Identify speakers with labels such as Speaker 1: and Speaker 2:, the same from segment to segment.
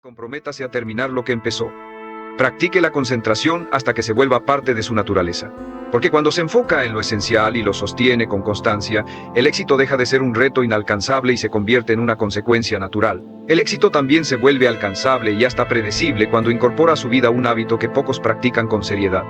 Speaker 1: Comprométase a terminar lo que empezó. Practique la concentración hasta que se vuelva parte de su naturaleza. Porque cuando se enfoca en lo esencial y lo sostiene con constancia, el éxito deja de ser un reto inalcanzable y se convierte en una consecuencia natural. El éxito también se vuelve alcanzable y hasta predecible cuando incorpora a su vida un hábito que pocos practican con seriedad: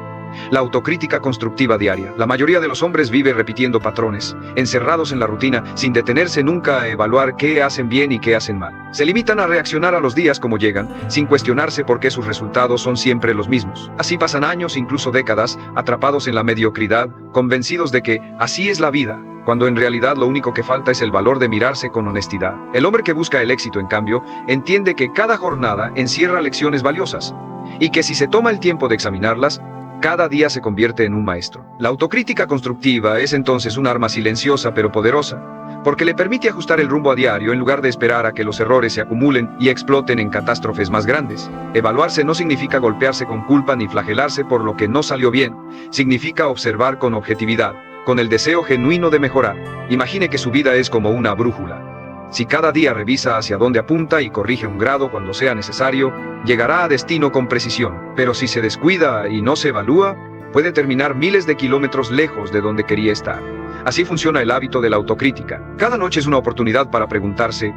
Speaker 1: la autocrítica constructiva diaria. La mayoría de los hombres vive repitiendo patrones, encerrados en la rutina, sin detenerse nunca a evaluar qué hacen bien y qué hacen mal. Se limitan a reaccionar a los días como llegan, sin cuestionarse por qué sus resultados son siempre los mismos. Así pasan años, incluso décadas, atrapados en la mediocridad, convencidos de que así es la vida, cuando en realidad lo único que falta es el valor de mirarse con honestidad. El hombre que busca el éxito, en cambio, entiende que cada jornada encierra lecciones valiosas, y que si se toma el tiempo de examinarlas, cada día se convierte en un maestro. La autocrítica constructiva es entonces un arma silenciosa pero poderosa, porque le permite ajustar el rumbo a diario en lugar de esperar a que los errores se acumulen y exploten en catástrofes más grandes. Evaluarse no significa golpearse con culpa ni flagelarse por lo que no salió bien. Significa observar con objetividad, con el deseo genuino de mejorar. Imagine que su vida es como una brújula. Si cada día revisa hacia dónde apunta y corrige un grado cuando sea necesario, llegará a destino con precisión. Pero si se descuida y no se evalúa, puede terminar miles de kilómetros lejos de donde quería estar. Así funciona el hábito de la autocrítica. Cada noche es una oportunidad para preguntarse: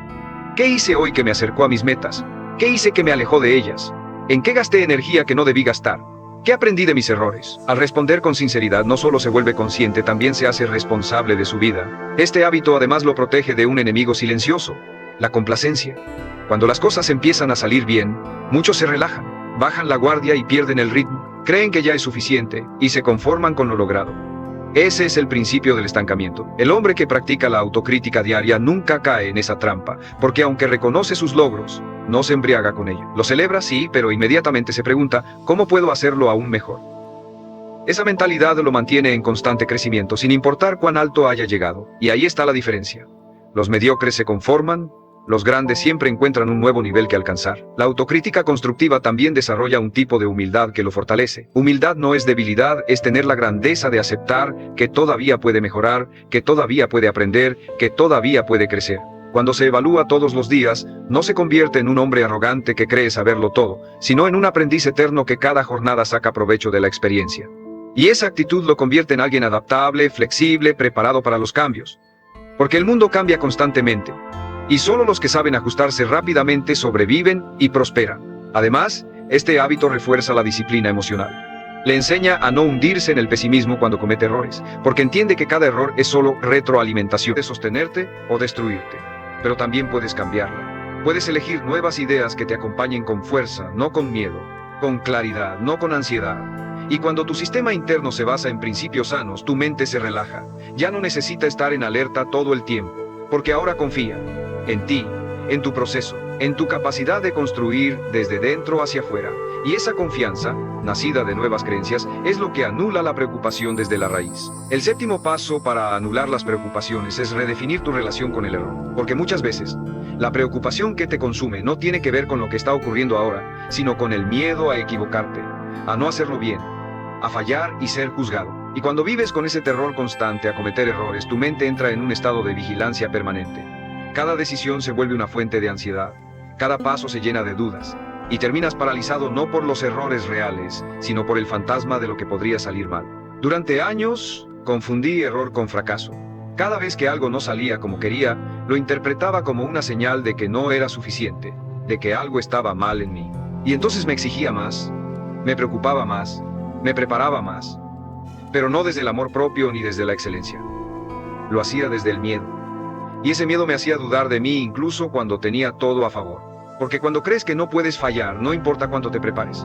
Speaker 1: ¿qué hice hoy que me acercó a mis metas? ¿Qué hice que me alejó de ellas? ¿En qué gasté energía que no debí gastar? ¿Qué aprendí de mis errores? Al responder con sinceridad, no solo se vuelve consciente, también se hace responsable de su vida. Este hábito además lo protege de un enemigo silencioso: la complacencia. Cuando las cosas empiezan a salir bien, muchos se relajan, bajan la guardia y pierden el ritmo. Creen que ya es suficiente y se conforman con lo logrado. Ese es el principio del estancamiento. El hombre que practica la autocrítica diaria nunca cae en esa trampa, porque aunque reconoce sus logros, no se embriaga con ello. Lo celebra, sí, pero inmediatamente se pregunta: ¿cómo puedo hacerlo aún mejor? Esa mentalidad lo mantiene en constante crecimiento, sin importar cuán alto haya llegado. Y ahí está la diferencia. Los mediocres se conforman, los grandes siempre encuentran un nuevo nivel que alcanzar. La autocrítica constructiva también desarrolla un tipo de humildad que lo fortalece. Humildad no es debilidad, es tener la grandeza de aceptar que todavía puede mejorar, que todavía puede aprender, que todavía puede crecer. Cuando se evalúa todos los días, no se convierte en un hombre arrogante que cree saberlo todo, sino en un aprendiz eterno que cada jornada saca provecho de la experiencia. Y esa actitud lo convierte en alguien adaptable, flexible, preparado para los cambios. Porque el mundo cambia constantemente, y solo los que saben ajustarse rápidamente sobreviven y prosperan. Además, este hábito refuerza la disciplina emocional. Le enseña a no hundirse en el pesimismo cuando comete errores, porque entiende que cada error es solo retroalimentación. Puedes sostenerte o destruirte, pero también puedes cambiarla. Puedes elegir nuevas ideas que te acompañen con fuerza, no con miedo, con claridad, no con ansiedad. Y cuando tu sistema interno se basa en principios sanos, tu mente se relaja. Ya no necesita estar en alerta todo el tiempo, porque ahora confía en ti, en tu proceso, en tu capacidad de construir desde dentro hacia afuera. Y esa confianza, nacida de nuevas creencias, es lo que anula la preocupación desde la raíz. El séptimo paso para anular las preocupaciones es redefinir tu relación con el error. Porque muchas veces, la preocupación que te consume no tiene que ver con lo que está ocurriendo ahora, sino con el miedo a equivocarte, a no hacerlo bien, a fallar y ser juzgado. Y cuando vives con ese terror constante a cometer errores, tu mente entra en un estado de vigilancia permanente. Cada decisión se vuelve una fuente de ansiedad, cada paso se llena de dudas, y terminas paralizado no por los errores reales, sino por el fantasma de lo que podría salir mal. Durante años, confundí error con fracaso. Cada vez que algo no salía como quería, lo interpretaba como una señal de que no era suficiente, de que algo estaba mal en mí. Y entonces me exigía más, me preocupaba más, me preparaba más, pero no desde el amor propio ni desde la excelencia. Lo hacía desde el miedo. Y ese miedo me hacía dudar de mí incluso cuando tenía todo a favor. Porque cuando crees que no puedes fallar, no importa cuánto te prepares,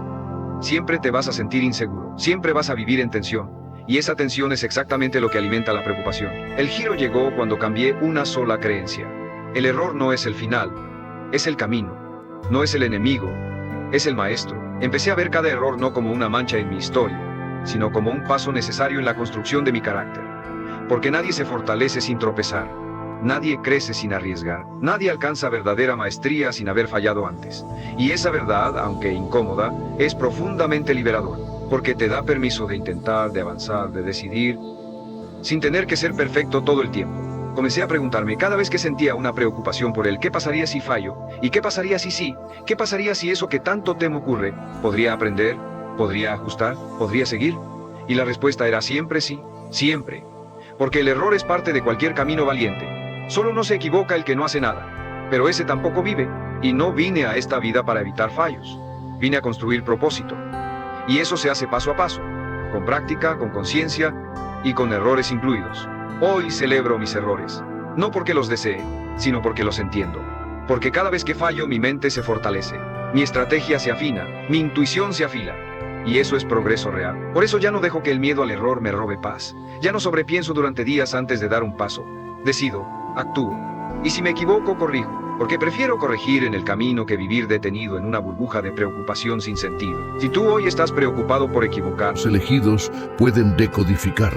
Speaker 1: siempre te vas a sentir inseguro, siempre vas a vivir en tensión. Y esa tensión es exactamente lo que alimenta la preocupación. El giro llegó cuando cambié una sola creencia. El error no es el final, es el camino. No es el enemigo, es el maestro. Empecé a ver cada error no como una mancha en mi historia, sino como un paso necesario en la construcción de mi carácter. Porque nadie se fortalece sin tropezar. Nadie crece sin arriesgar. Nadie alcanza verdadera maestría sin haber fallado antes. Y esa verdad, aunque incómoda, es profundamente liberador, porque te da permiso de intentar, de avanzar, de decidir, sin tener que ser perfecto todo el tiempo. comencé a preguntarme cada vez que sentía una preocupación por el qué pasaría si fallo, y qué pasaría si sí, qué pasaría si eso que tanto temo ocurre, ¿podría aprender? ¿Podría ajustar? ¿Podría seguir? Y la respuesta era siempre sí, siempre. Porque el error es parte de cualquier camino valiente. Solo no se equivoca el que no hace nada. Pero ese tampoco vive, y no vine a esta vida para evitar fallos. Vine a construir propósito. Y eso se hace paso a paso, con práctica, con conciencia y con errores incluidos. Hoy celebro mis errores, no porque los desee, sino porque los entiendo. Porque cada vez que fallo mi mente se fortalece, mi estrategia se afina, mi intuición se afila. Y eso es progreso real. Por eso ya no dejo que el miedo al error me robe paz. Ya no sobrepienso durante días antes de dar un paso. Decido, actúo. Y si me equivoco, corrijo. Porque prefiero corregir en el camino que vivir detenido en una burbuja de preocupación sin sentido. Si tú hoy estás preocupado por equivocar,
Speaker 2: Los elegidos pueden decodificar.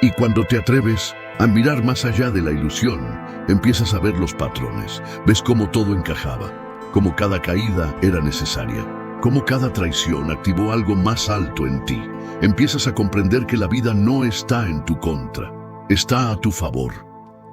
Speaker 2: Y cuando te atreves a mirar más allá de la ilusión, empiezas a ver los patrones. Ves cómo todo encajaba, cómo cada caída era necesaria, cómo cada traición activó algo más alto en ti. Empiezas a comprender que la vida no está en tu contra, está a tu favor.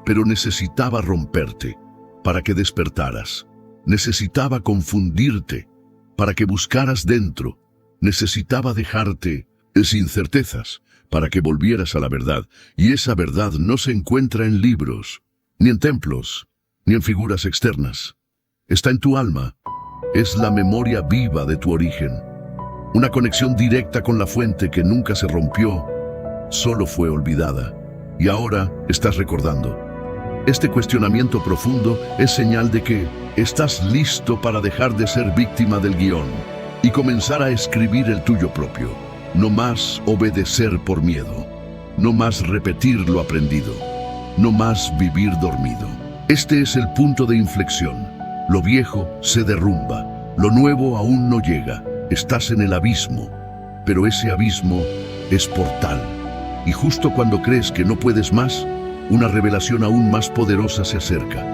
Speaker 2: Pero necesitaba romperte para que despertaras. Necesitaba confundirte para que buscaras dentro. Necesitaba dejarte sin certezas para que volvieras a la verdad. Y esa verdad no se encuentra en libros, ni en templos, ni en figuras externas. Está en tu alma. Es la memoria viva de tu origen. Una conexión directa con la fuente que nunca se rompió, solo fue olvidada. Y ahora estás recordando. Este cuestionamiento profundo es señal de que estás listo para dejar de ser víctima del guión y comenzar a escribir el tuyo propio. No más obedecer por miedo, no más repetir lo aprendido, no más vivir dormido. Este es el punto de inflexión. Lo viejo se derrumba, lo nuevo aún no llega. Estás en el abismo, pero ese abismo es portal. Y justo cuando crees que no puedes más, una revelación aún más poderosa se acerca,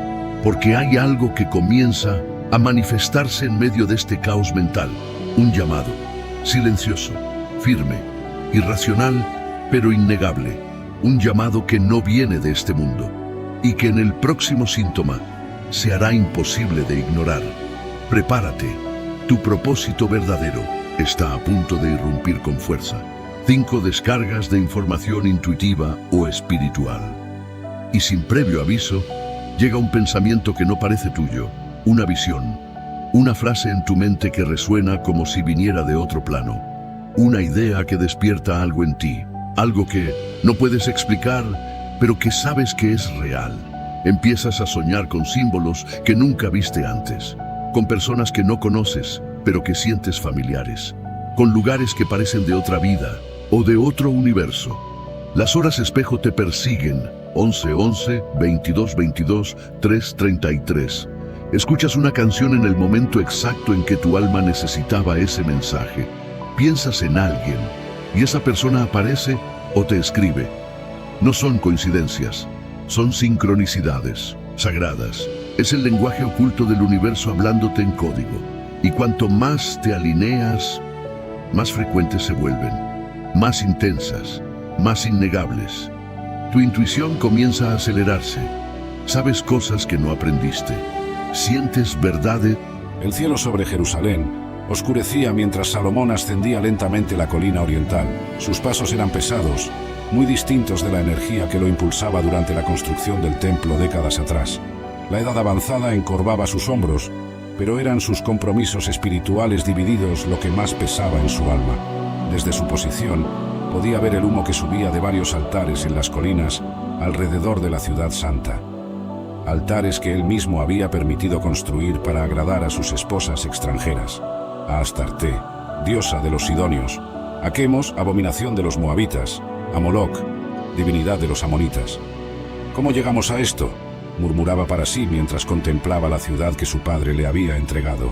Speaker 2: porque hay algo que comienza a manifestarse en medio de este caos mental. Un llamado, silencioso, firme, irracional, pero innegable. Un llamado que no viene de este mundo y que en el próximo síntoma se hará imposible de ignorar. Prepárate, tu propósito verdadero está a punto de irrumpir con fuerza. 5 descargas de información intuitiva o espiritual. Y sin previo aviso, llega un pensamiento que no parece tuyo, una visión, una frase en tu mente que resuena como si viniera de otro plano, una idea que despierta algo en ti, algo que no puedes explicar, pero que sabes que es real. Empiezas a soñar con símbolos que nunca viste antes, con personas que no conoces, pero que sientes familiares, con lugares que parecen de otra vida o de otro universo. Las horas espejo te persiguen, 11:11, 22:22, 3:33. Escuchas una canción en el momento exacto en que tu alma necesitaba ese mensaje. Piensas en alguien y esa persona aparece o te escribe. No son coincidencias, son sincronicidades sagradas. Es el lenguaje oculto del universo hablándote en código. Y cuanto más te alineas, más frecuentes se vuelven, más intensas, más innegables. Tu intuición comienza a acelerarse. Sabes cosas que no aprendiste. Sientes verdades.
Speaker 3: El cielo sobre Jerusalén oscurecía mientras Salomón ascendía lentamente la colina oriental. Sus pasos eran pesados, muy distintos de la energía que lo impulsaba durante la construcción del templo décadas atrás. La edad avanzada encorvaba sus hombros, pero eran sus compromisos espirituales divididos lo que más pesaba en su alma. Desde su posición, podía ver el humo que subía de varios altares en las colinas alrededor de la ciudad santa. Altares que él mismo había permitido construir para agradar a sus esposas extranjeras. A Astarte, diosa de los sidonios; a Quemos, abominación de los moabitas; a Moloc, divinidad de los amonitas. ¿Cómo llegamos a esto?, murmuraba para sí mientras contemplaba la ciudad que su padre le había entregado.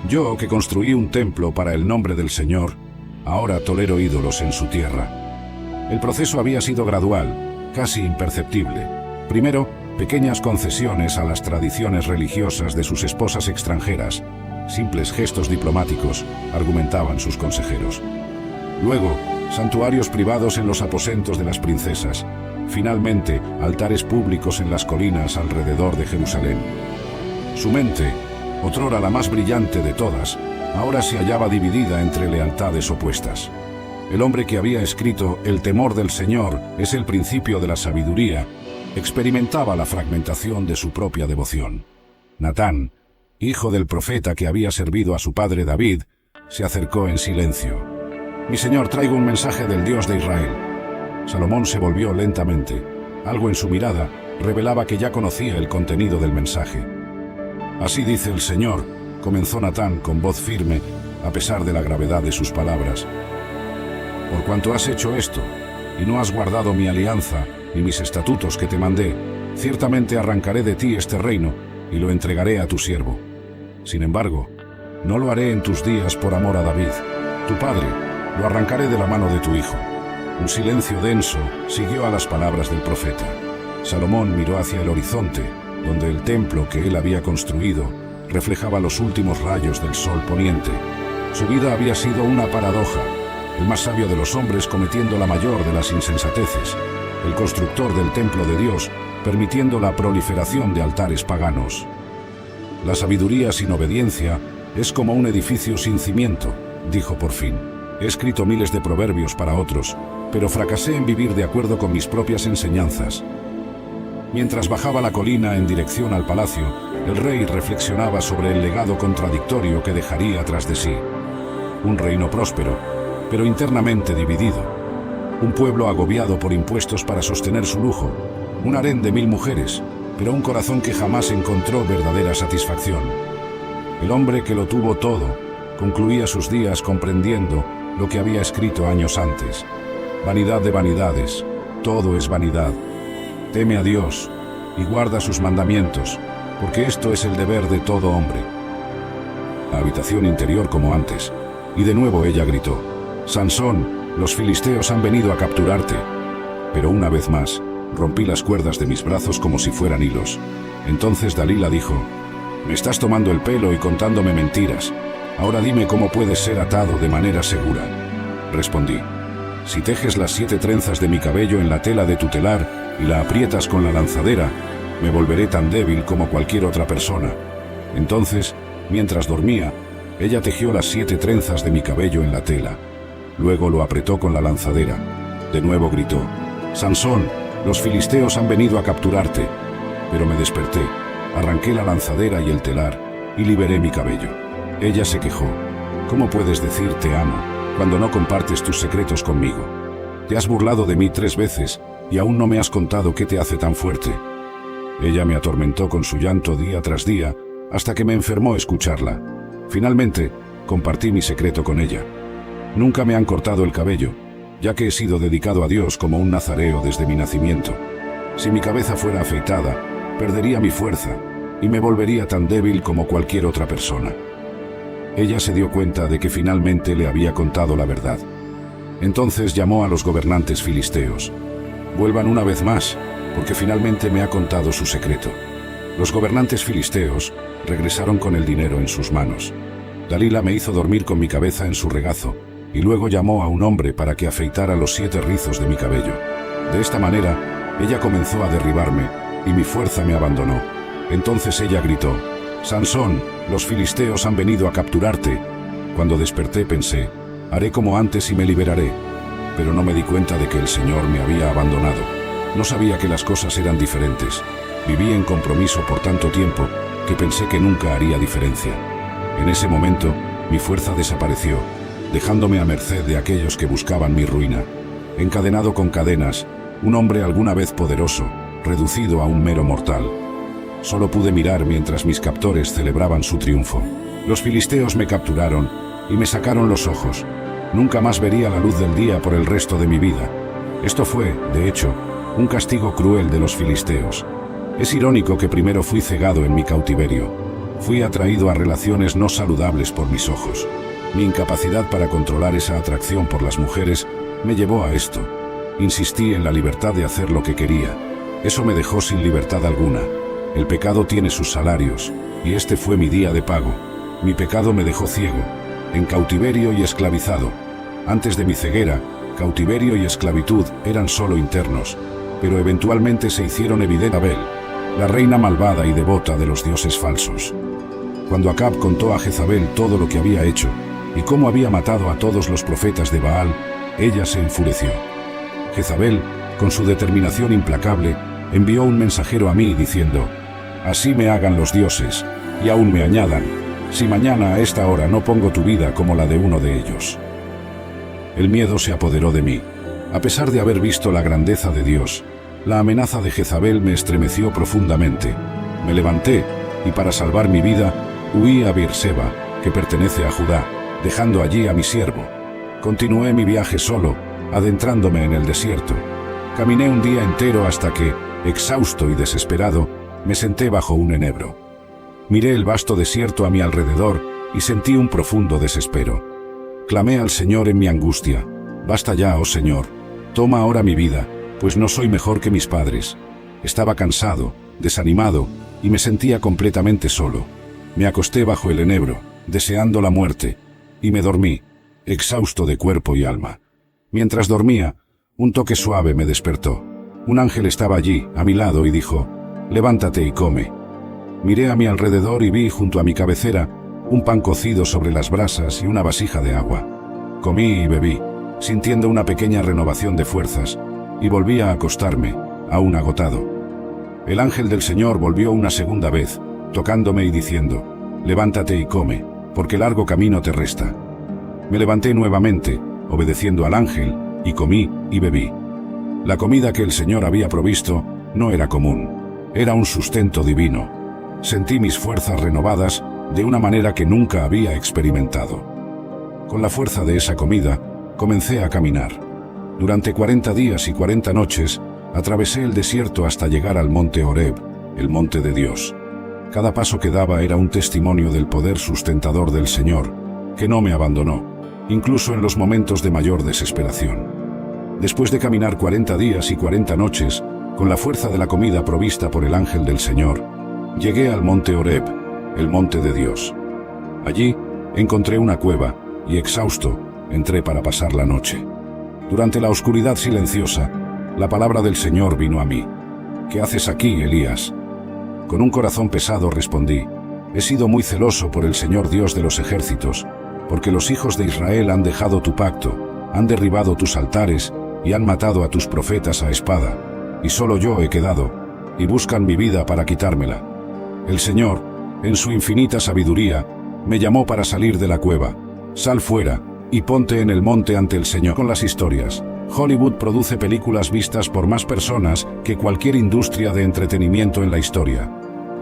Speaker 3: Yo, que construí un templo para el nombre del Señor, ahora tolero ídolos en su tierra. El proceso había sido gradual, casi imperceptible. Primero, pequeñas concesiones a las tradiciones religiosas de sus esposas extranjeras, simples gestos diplomáticos, argumentaban sus consejeros. Luego, santuarios privados en los aposentos de las princesas, finalmente, altares públicos en las colinas alrededor de Jerusalén. Su mente, otrora la más brillante de todas, ahora se hallaba dividida entre lealtades opuestas. El hombre que había escrito «El temor del Señor es el principio de la sabiduría», experimentaba la fragmentación de su propia devoción. Natán, hijo del profeta que había servido a su padre David, se acercó en silencio. «Mi señor, traigo un mensaje del Dios de Israel». Salomón se volvió lentamente. Algo en su mirada revelaba que ya conocía el contenido del mensaje. «Así dice el Señor», comenzó Natán con voz firme, a pesar de la gravedad de sus palabras. «Por cuanto has hecho esto, y no has guardado mi alianza, ni mis estatutos que te mandé, ciertamente arrancaré de ti este reino, y lo entregaré a tu siervo. Sin embargo, no lo haré en tus días por amor a David, tu padre, lo arrancaré de la mano de tu hijo». Un silencio denso siguió a las palabras del profeta. Salomón miró hacia el horizonte, donde el templo que él había construido reflejaba los últimos rayos del sol poniente. Su vida había sido una paradoja, el más sabio de los hombres cometiendo la mayor de las insensateces, el constructor del templo de Dios permitiendo la proliferación de altares paganos. La sabiduría sin obediencia es como un edificio sin cimiento, dijo por fin. He escrito miles de proverbios para otros, pero fracasé en vivir de acuerdo con mis propias enseñanzas. Mientras bajaba la colina en dirección al palacio, el rey reflexionaba sobre el legado contradictorio que dejaría tras de sí. Un reino próspero, pero internamente dividido. Un pueblo agobiado por impuestos para sostener su lujo. Un harén de 1000 mujeres, pero un corazón que jamás encontró verdadera satisfacción. El hombre que lo tuvo todo, concluía sus días comprendiendo lo que había escrito años antes. Vanidad de vanidades, todo es vanidad. Teme a Dios y guarda sus mandamientos, porque esto es el deber de todo hombre. La habitación interior como antes, y de nuevo ella gritó: «Sansón, los filisteos han venido a capturarte». Pero una vez más, rompí las cuerdas de mis brazos como si fueran hilos. Entonces Dalila dijo: «Me estás tomando el pelo y contándome mentiras. Ahora dime cómo puedes ser atado de manera segura». Respondí: «Si tejes las 7 trenzas de mi cabello en la tela de tu telar y la aprietas con la lanzadera, me volveré tan débil como cualquier otra persona». Entonces, mientras dormía, ella tejió las 7 trenzas de mi cabello en la tela. Luego lo apretó con la lanzadera. De nuevo gritó: «Sansón, los filisteos han venido a capturarte». Pero me desperté, arranqué la lanzadera y el telar, y liberé mi cabello. Ella se quejó: «¿Cómo puedes decir te amo cuando no compartes tus secretos conmigo? Te has burlado de mí 3 veces, y aún no me has contado qué te hace tan fuerte». Ella me atormentó con su llanto día tras día, hasta que me enfermó escucharla. Finalmente, compartí mi secreto con ella. Nunca me han cortado el cabello, ya que he sido dedicado a Dios como un nazareo desde mi nacimiento. Si mi cabeza fuera afeitada, perdería mi fuerza y me volvería tan débil como cualquier otra persona. Ella se dio cuenta de que finalmente le había contado la verdad. Entonces llamó a los gobernantes filisteos. «Vuelvan una vez más, porque finalmente me ha contado su secreto». Los gobernantes filisteos regresaron con el dinero en sus manos. Dalila me hizo dormir con mi cabeza en su regazo, y luego llamó a un hombre para que afeitara los 7 rizos de mi cabello. De esta manera, ella comenzó a derribarme, y mi fuerza me abandonó. Entonces ella gritó: «Sansón, los filisteos han venido a capturarte». Cuando desperté pensé: «Haré como antes y me liberaré». Pero no me di cuenta de que el Señor me había abandonado. No sabía que las cosas eran diferentes. Viví en compromiso por tanto tiempo que pensé que nunca haría diferencia. En ese momento, mi fuerza desapareció, dejándome a merced de aquellos que buscaban mi ruina. Encadenado con cadenas, un hombre alguna vez poderoso, reducido a un mero mortal. Solo pude mirar mientras mis captores celebraban su triunfo. Los filisteos me capturaron y me sacaron los ojos. Nunca más vería la luz del día por el resto de mi vida. Esto fue, de hecho, un castigo cruel de los filisteos. Es irónico que primero fui cegado en mi cautiverio. Fui atraído a relaciones no saludables por mis ojos. Mi incapacidad para controlar esa atracción por las mujeres me llevó a esto. Insistí en la libertad de hacer lo que quería. Eso me dejó sin libertad alguna. El pecado tiene sus salarios, y este fue mi día de pago. Mi pecado me dejó ciego, en cautiverio y esclavizado. Antes de mi ceguera, cautiverio y esclavitud eran solo internos. pero eventualmente se hicieron evidentes a Abel, la reina malvada y devota de los dioses falsos. Cuando Acab contó a Jezabel todo lo que había hecho y cómo había matado a todos los profetas de Baal, ella se enfureció. Jezabel, con su determinación implacable, envió un mensajero a mí diciendo: «Así me hagan los dioses, y aún me añadan, si mañana a esta hora no pongo tu vida como la de uno de ellos». El miedo se apoderó de mí. A pesar de haber visto la grandeza de Dios, la amenaza de Jezabel me estremeció profundamente. Me levanté y, para salvar mi vida, huí a Beerseba, que pertenece a Judá, dejando allí a mi siervo. Continué mi viaje solo, adentrándome en el desierto. Caminé un día entero hasta que, exhausto y desesperado, me senté bajo un enebro. Miré el vasto desierto a mi alrededor y sentí un profundo desespero. Clamé al Señor en mi angustia: «Basta ya, oh Señor, toma ahora mi vida, pues no soy mejor que mis padres». Estaba cansado, desanimado, y me sentía completamente solo. Me acosté bajo el enebro, deseando la muerte, y me dormí, exhausto de cuerpo y alma. Mientras dormía, un toque suave me despertó. Un ángel estaba allí, a mi lado, y dijo: «Levántate y come». Miré a mi alrededor y vi junto a mi cabecera un pan cocido sobre las brasas y una vasija de agua. Comí y bebí, sintiendo una pequeña renovación de fuerzas, y volví a acostarme, aún agotado. El ángel del Señor volvió una segunda vez, tocándome y diciendo: «Levántate y come, porque largo camino te resta». Me levanté nuevamente, obedeciendo al ángel, y comí y bebí. La comida que el Señor había provisto no era común, era un sustento divino. Sentí mis fuerzas renovadas de una manera que nunca había experimentado. Con la fuerza de esa comida, comencé a caminar. Durante 40 días y 40 noches, atravesé el desierto hasta llegar al monte Horeb, el monte de Dios. Cada paso que daba era un testimonio del poder sustentador del Señor, que no me abandonó, incluso en los momentos de mayor desesperación. Después de caminar 40 días y 40 noches, con la fuerza de la comida provista por el ángel del Señor, llegué al monte Horeb, el monte de Dios. Allí encontré una cueva y, exhausto, entré para pasar la noche. Durante la oscuridad silenciosa, la palabra del Señor vino a mí: «¿Qué haces aquí, Elías?». Con un corazón pesado respondí: «He sido muy celoso por el Señor Dios de los ejércitos, porque los hijos de Israel han dejado tu pacto, han derribado tus altares y han matado a tus profetas a espada, y solo yo he quedado, y buscan mi vida para quitármela». El Señor, en su infinita sabiduría, me llamó para salir de la cueva. «Sal fuera y ponte en el monte ante el Señor». Con las historias, Hollywood produce películas vistas por más personas que cualquier industria de entretenimiento en la historia.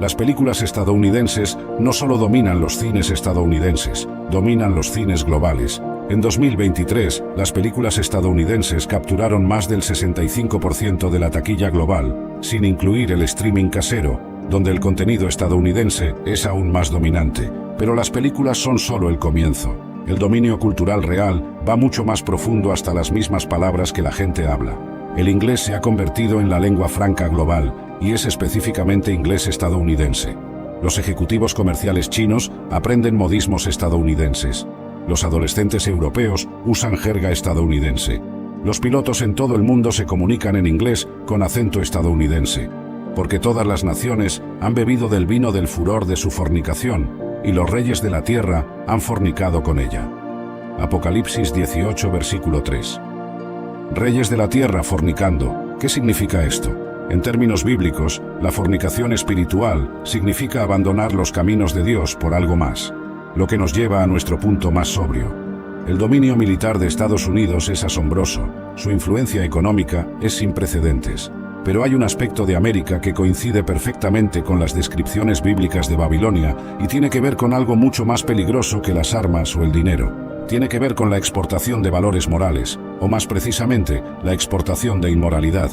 Speaker 3: Las películas estadounidenses no solo dominan los cines estadounidenses, dominan los cines globales. En 2023, las películas estadounidenses capturaron más del 65% de la taquilla global, sin incluir el streaming casero, donde el contenido estadounidense es aún más dominante. Pero las películas son solo el comienzo. El dominio cultural real va mucho más profundo, hasta las mismas palabras que la gente habla. El inglés se ha convertido en la lengua franca global, y es específicamente inglés estadounidense. Los ejecutivos comerciales chinos aprenden modismos estadounidenses. Los adolescentes europeos usan jerga estadounidense. Los pilotos en todo el mundo se comunican en inglés con acento estadounidense. Porque todas las naciones han bebido del vino del furor de su fornicación, y los reyes de la tierra han fornicado con ella. Apocalipsis 18, versículo 3. Reyes de la tierra fornicando. ¿Qué significa esto? En términos bíblicos, la fornicación espiritual significa abandonar los caminos de Dios por algo más, lo que nos lleva a nuestro punto más sobrio. El dominio militar de Estados Unidos es asombroso, su influencia económica es sin precedentes. Pero hay un aspecto de América que coincide perfectamente con las descripciones bíblicas de Babilonia y tiene que ver con algo mucho más peligroso que las armas o el dinero. Tiene que ver con la exportación de valores morales, o más precisamente, la exportación de inmoralidad.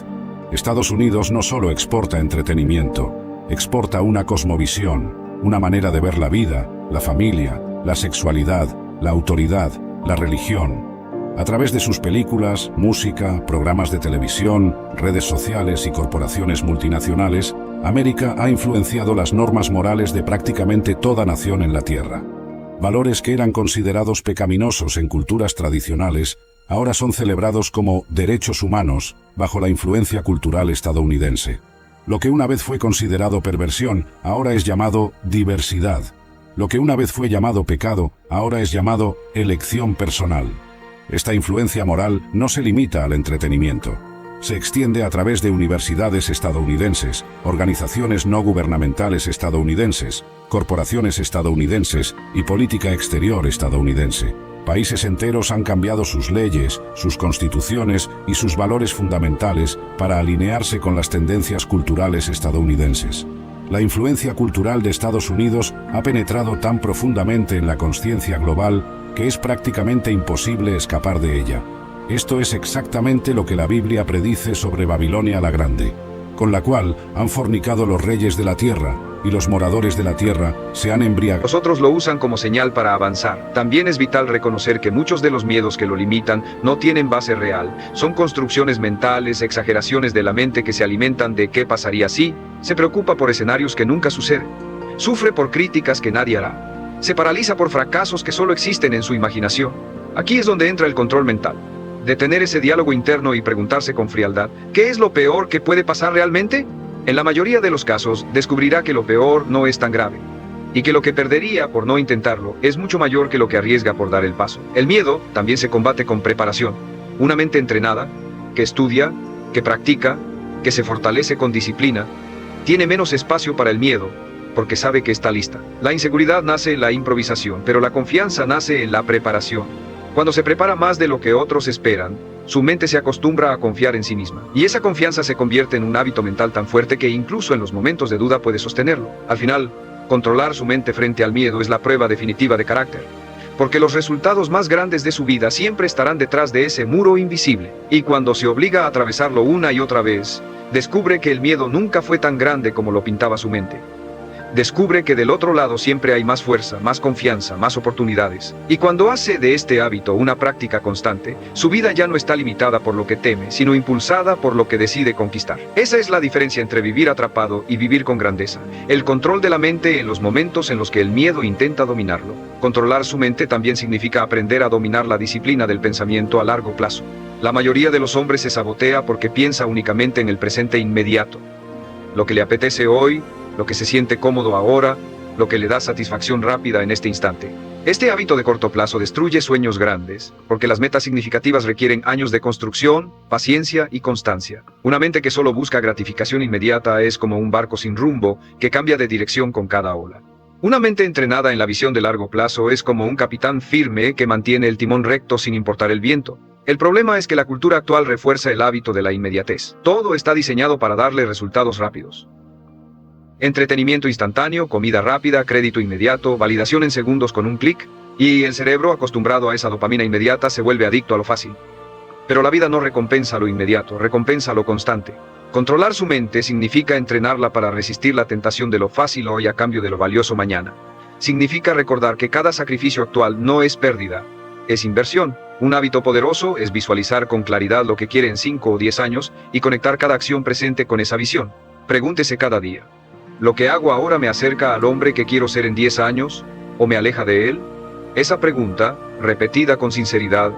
Speaker 3: Estados Unidos no solo exporta entretenimiento, exporta una cosmovisión, una manera de ver la vida, la familia, la sexualidad, la autoridad, la religión. A través de sus películas, música, programas de televisión, redes sociales y corporaciones multinacionales, América ha influenciado las normas morales de prácticamente toda nación en la Tierra. Valores que eran considerados pecaminosos en culturas tradicionales, ahora son celebrados como derechos humanos bajo la influencia cultural estadounidense. Lo que una vez fue considerado perversión, ahora es llamado diversidad. Lo que una vez fue llamado pecado, ahora es llamado elección personal. Esta influencia moral no se limita al entretenimiento. Se extiende a través de universidades estadounidenses, organizaciones no gubernamentales estadounidenses, corporaciones estadounidenses y política exterior estadounidense. Países enteros han cambiado sus leyes, sus constituciones y sus valores fundamentales para alinearse con las tendencias culturales estadounidenses. La influencia cultural de Estados Unidos ha penetrado tan profundamente en la conciencia global que es prácticamente imposible escapar de ella. Esto es exactamente lo que la Biblia predice sobre Babilonia la Grande, con la cual han fornicado los reyes de la tierra, y los moradores de la tierra se han embriagado.
Speaker 1: Los otros lo usan como señal para avanzar. También es vital reconocer que muchos de los miedos que lo limitan no tienen base real. Son construcciones mentales, exageraciones de la mente que se alimentan de qué pasaría si. Se preocupa por escenarios que nunca suceden. Sufre por críticas que nadie hará. Se paraliza por fracasos que solo existen en su imaginación. Aquí es donde entra el control mental. Detener ese diálogo interno y preguntarse con frialdad, ¿qué es lo peor que puede pasar realmente? En la mayoría de los casos, descubrirá que lo peor no es tan grave, y que lo que perdería por no intentarlo es mucho mayor que lo que arriesga por dar el paso. El miedo también se combate con preparación. Una mente entrenada, que estudia, que practica, que se fortalece con disciplina, tiene menos espacio para el miedo, porque sabe que está lista. La inseguridad nace en la improvisación, pero la confianza nace en la preparación. Cuando se prepara más de lo que otros esperan, su mente se acostumbra a confiar en sí misma. Y esa confianza se convierte en un hábito mental tan fuerte que incluso en los momentos de duda puede sostenerlo. Al final, controlar su mente frente al miedo es la prueba definitiva de carácter. Porque los resultados más grandes de su vida siempre estarán detrás de ese muro invisible. Y cuando se obliga a atravesarlo una y otra vez, descubre que el miedo nunca fue tan grande como lo pintaba su mente. Descubre que del otro lado siempre hay más fuerza, más confianza, más oportunidades. Y cuando hace de este hábito una práctica constante, su vida ya no está limitada por lo que teme, sino impulsada por lo que decide conquistar. Esa es la diferencia entre vivir atrapado y vivir con grandeza. El control de la mente en los momentos en los que el miedo intenta dominarlo. Controlar su mente también significa aprender a dominar la disciplina del pensamiento a largo plazo. La mayoría de los hombres se sabotea porque piensa únicamente en el presente inmediato. Lo que le apetece hoy, lo que se siente cómodo ahora, lo que le da satisfacción rápida en este instante. Este hábito de corto plazo destruye sueños grandes, porque las metas significativas requieren años de construcción, paciencia y constancia. Una mente que solo busca gratificación inmediata es como un barco sin rumbo que cambia de dirección con cada ola. Una mente entrenada en la visión de largo plazo es como un capitán firme que mantiene el timón recto sin importar el viento. El problema es que la cultura actual refuerza el hábito de la inmediatez. Todo está diseñado para darle resultados rápidos. Entretenimiento instantáneo, comida rápida, crédito inmediato, validación en segundos con un clic, y el cerebro, acostumbrado a esa dopamina inmediata, se vuelve adicto a lo fácil. Pero la vida no recompensa lo inmediato, recompensa lo constante. Controlar su mente significa entrenarla para resistir la tentación de lo fácil hoy a cambio de lo valioso mañana. Significa recordar que cada sacrificio actual no es pérdida, es inversión. Un hábito poderoso es visualizar con claridad lo que quiere en 5 o 10 años y conectar cada acción presente con esa visión. Pregúntese cada día: ¿lo que hago ahora me acerca al hombre que quiero ser en 10 años, o me aleja de él? Esa pregunta, repetida con sinceridad,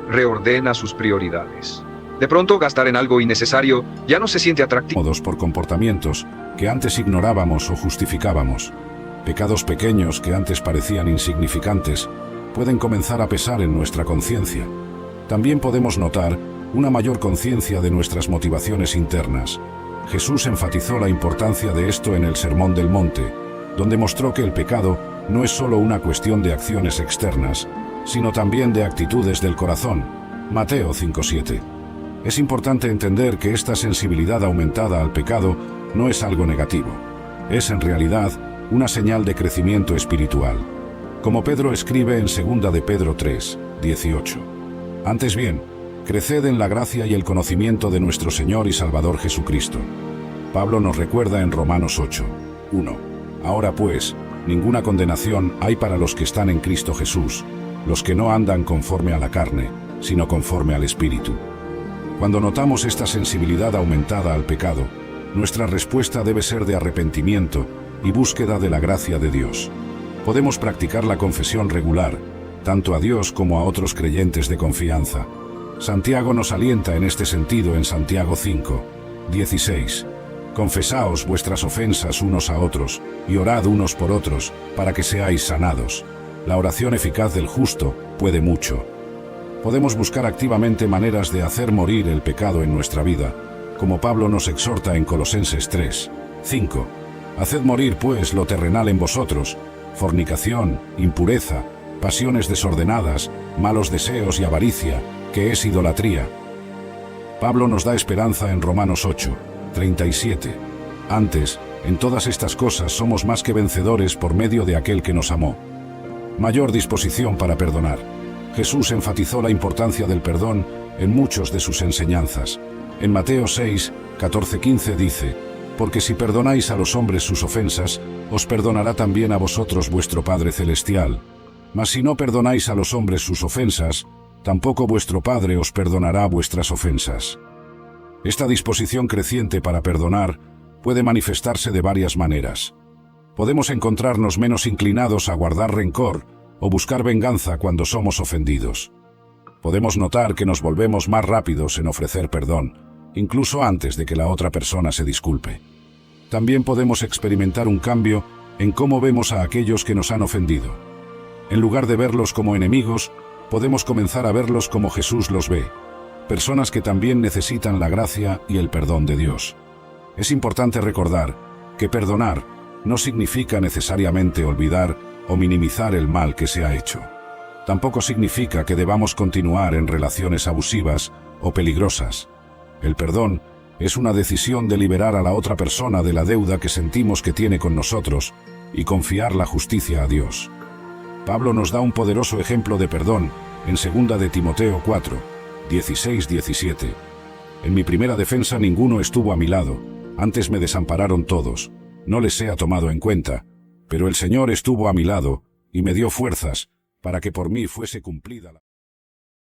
Speaker 1: reordena sus prioridades. De pronto, gastar en algo innecesario ya no se siente atractivo.
Speaker 3: Por comportamientos que antes ignorábamos o justificábamos. Pecados pequeños que antes parecían insignificantes pueden comenzar a pesar en nuestra conciencia. También podemos notar una mayor conciencia de nuestras motivaciones internas. Jesús enfatizó la importancia de esto en el Sermón del Monte, donde mostró que el pecado no es solo una cuestión de acciones externas, sino también de actitudes del corazón. Mateo 5:7. Es importante entender que esta sensibilidad aumentada al pecado no es algo negativo. Es en realidad una señal de crecimiento espiritual. Como Pedro escribe en 2 de Pedro 3:18. Antes bien, creced en la gracia y el conocimiento de nuestro Señor y Salvador Jesucristo. Pablo nos recuerda en Romanos 8:1. Ahora pues, ninguna condenación hay para los que están en Cristo Jesús, los que no andan conforme a la carne, sino conforme al Espíritu. Cuando notamos esta sensibilidad aumentada al pecado, nuestra respuesta debe ser de arrepentimiento y búsqueda de la gracia de Dios. Podemos practicar la confesión regular, tanto a Dios como a otros creyentes de confianza. Santiago nos alienta en este sentido en Santiago 5, 16. Confesaos vuestras ofensas unos a otros, y orad unos por otros, para que seáis sanados. La oración eficaz del justo puede mucho. Podemos buscar activamente maneras de hacer morir el pecado en nuestra vida, como Pablo nos exhorta en Colosenses 3, 5. Haced morir pues lo terrenal en vosotros: fornicación, impureza, pasiones desordenadas, malos deseos y avaricia, que es idolatría. Pablo nos da esperanza en Romanos 8, 37. Antes, en todas estas cosas somos más que vencedores por medio de aquel que nos amó. Mayor disposición para perdonar. Jesús enfatizó la importancia del perdón en muchos de sus enseñanzas. En Mateo 6, 14-15 dice: porque si perdonáis a los hombres sus ofensas, os perdonará también a vosotros vuestro Padre Celestial. Mas si no perdonáis a los hombres sus ofensas, tampoco vuestro Padre os perdonará vuestras ofensas. Esta disposición creciente para perdonar puede manifestarse de varias maneras. Podemos encontrarnos menos inclinados a guardar rencor o buscar venganza cuando somos ofendidos. Podemos notar que nos volvemos más rápidos en ofrecer perdón, incluso antes de que la otra persona se disculpe. También podemos experimentar un cambio en cómo vemos a aquellos que nos han ofendido. En lugar de verlos como enemigos, podemos comenzar a verlos como Jesús los ve: personas que también necesitan la gracia y el perdón de Dios. Es importante recordar que perdonar no significa necesariamente olvidar o minimizar el mal que se ha hecho. Tampoco significa que debamos continuar en relaciones abusivas o peligrosas. El perdón es una decisión de liberar a la otra persona de la deuda que sentimos que tiene con nosotros y confiar la justicia a Dios. Pablo nos da un poderoso ejemplo de perdón en 2 de Timoteo 4, 16-17. En mi primera defensa ninguno estuvo a mi lado, antes me desampararon todos. No les sea tomado en cuenta, pero el Señor estuvo a mi lado y me dio fuerzas para que por mí fuese cumplida la